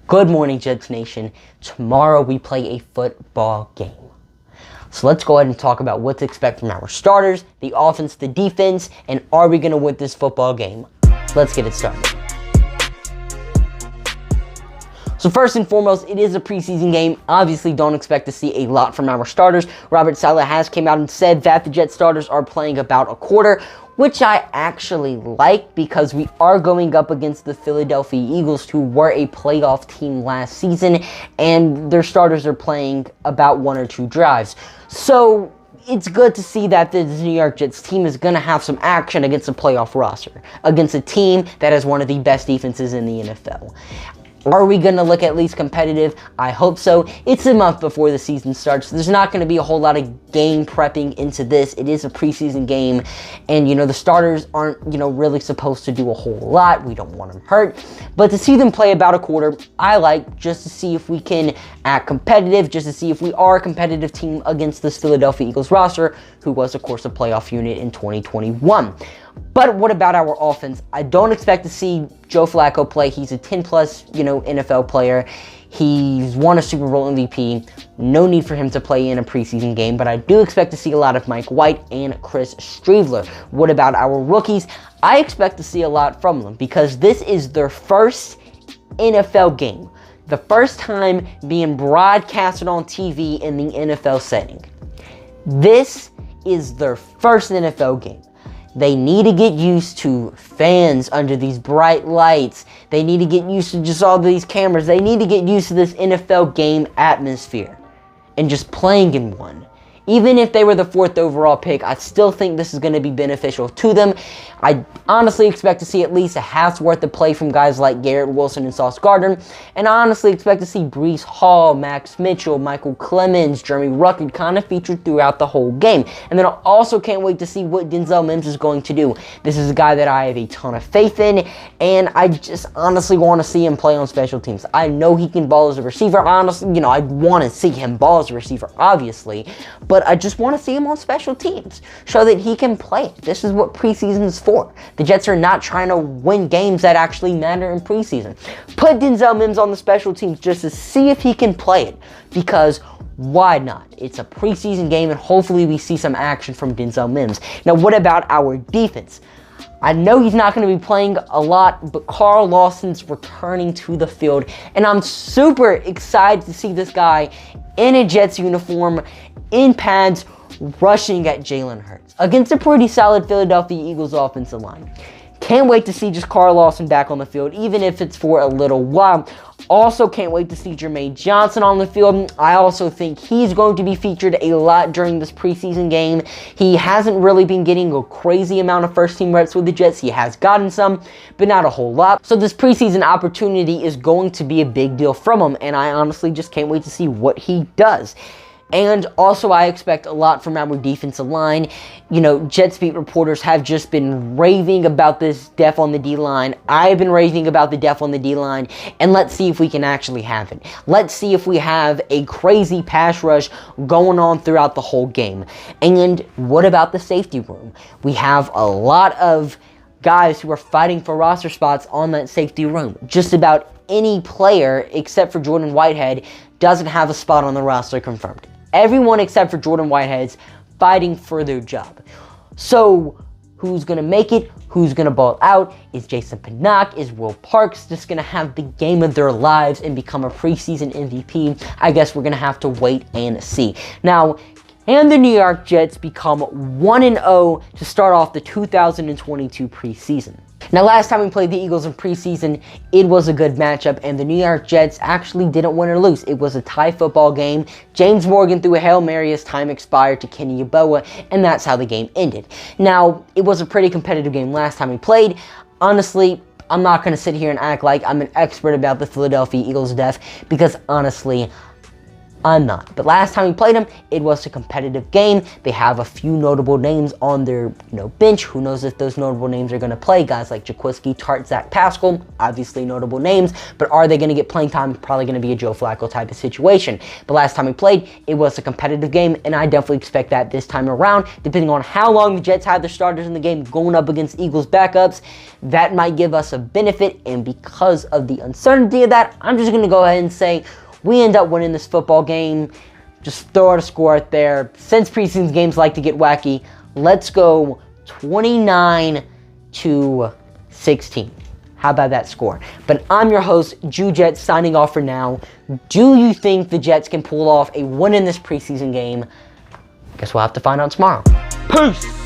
Good morning, Jets Nation. Tomorrow we play a football game. So let's go ahead and talk about what to expect from our starters, the offense, the defense, and are we going to win this football game? Let's get it started. So first and foremost, it is a preseason game. Obviously, don't expect to see a lot from our starters. Robert Saleh has came out and said that the Jets starters are playing about a quarter, which I actually like because we are going up against the Philadelphia Eagles, who were a playoff team last season, and their starters are playing about 1 or 2 drives. So it's good to see that the New York Jets team is going to have some action against a playoff roster, against a team that has one of the best defenses in the NFL. Are we going to look at least competitive? I hope so. It's a month before the season starts, so there's not going to be a whole lot of game prepping into this. It is a preseason game, and, the starters aren't, really supposed to do a whole lot. We don't want them hurt. But to see them play about a quarter, I like, just to see if we can act competitive, just to see if we are a competitive team against this Philadelphia Eagles roster, who was, of course, a playoff unit in 2021. But what about our offense? I don't expect to see Joe Flacco play. He's a 10-plus, NFL player. He's won a Super Bowl MVP. No need for him to play in a preseason game, but I do expect to see a lot of Mike White and Chris Streveler. What about our rookies? I expect to see a lot from them because this is their first NFL game. The first time being broadcasted on TV in the NFL setting. This is their first NFL game. They need to get used to fans under these bright lights. They need to get used to just all these cameras. They need to get used to this NFL game atmosphere and just playing in one. Even if they were the 4th overall pick, I still think this is going to be beneficial to them. I honestly expect to see at least a half's worth of play from guys like Garrett Wilson and Sauce Gardner. And I honestly expect to see Breece Hall, Max Mitchell, Michael Clemens, Jeremy Ruckert kind of featured throughout the whole game. And then I also can't wait to see what Denzel Mims is going to do. This is a guy that I have a ton of faith in, and I just honestly want to see him play on special teams. I know he can ball as a receiver. Honestly, I want to see him ball as a receiver, obviously. But I just want to see him on special teams, show that he can play. This is what preseason is for. The Jets are not trying to win games that actually matter in preseason. Put Denzel Mims on the special teams just to see if he can play it, because why not? It's a preseason game, and hopefully we see some action from Denzel Mims. Now, what about our defense? I know he's not going to be playing a lot, but Carl Lawson's returning to the field, and I'm super excited to see this guy in a Jets uniform, in pads, rushing at Jalen Hurts against a pretty solid Philadelphia Eagles offensive line. Can't wait to see just Carl Lawson back on the field, even if it's for a little while. Also can't wait to see Jermaine Johnson on the field. I also think he's going to be featured a lot during this preseason game. He hasn't really been getting a crazy amount of first-team reps with the Jets. He has gotten some, but not a whole lot. So this preseason opportunity is going to be a big deal from him, and I honestly just can't wait to see what he does. And also, I expect a lot from our defensive line. Jets beat reporters have just been raving about this depth on the D-line. I've been raving about the depth on the D-line, and let's see if we can actually have it. Let's see if we have a crazy pass rush going on throughout the whole game. And what about the safety room? We have a lot of guys who are fighting for roster spots on that safety room. Just about any player, except for Jordan Whitehead, doesn't have a spot on the roster confirmed. Everyone except for Jordan Whitehead's fighting for their job. So, who's going to make it? Who's going to ball out? Is Jason Pinnock? Is Will Parks just going to have the game of their lives and become a preseason MVP? I guess we're going to have to wait and see. Now, can the New York Jets become 1-0 to start off the 2022 preseason? Now, last time we played the Eagles in preseason, it was a good matchup, and the New York Jets actually didn't win or lose. It was a tie football game. James Morgan threw a Hail Mary as time expired to Kenny Yeboah, and that's how the game ended. Now, it was a pretty competitive game last time we played. Honestly, I'm not going to sit here and act like I'm an expert about the Philadelphia Eagles' depth, because honestly, I'm not. But last time we played them, it was a competitive game. They have a few notable names on their bench. Who knows if those notable names are going to play? Guys like Jaquiski, Tart, Zach Pascal, obviously notable names. But are they going to get playing time? Probably going to be a Joe Flacco type of situation. But last time we played, it was a competitive game, and I definitely expect that this time around, depending on how long the Jets have their starters in the game going up against Eagles backups. That might give us a benefit, and because of the uncertainty of that, I'm just going to go ahead and say we end up winning this football game. Just throw out a score out there. Since preseason games like to get wacky, let's go 29-16. How about that score? But I'm your host, Jude Jets, signing off for now. Do you think the Jets can pull off a win in this preseason game? Guess we'll have to find out tomorrow. Peace!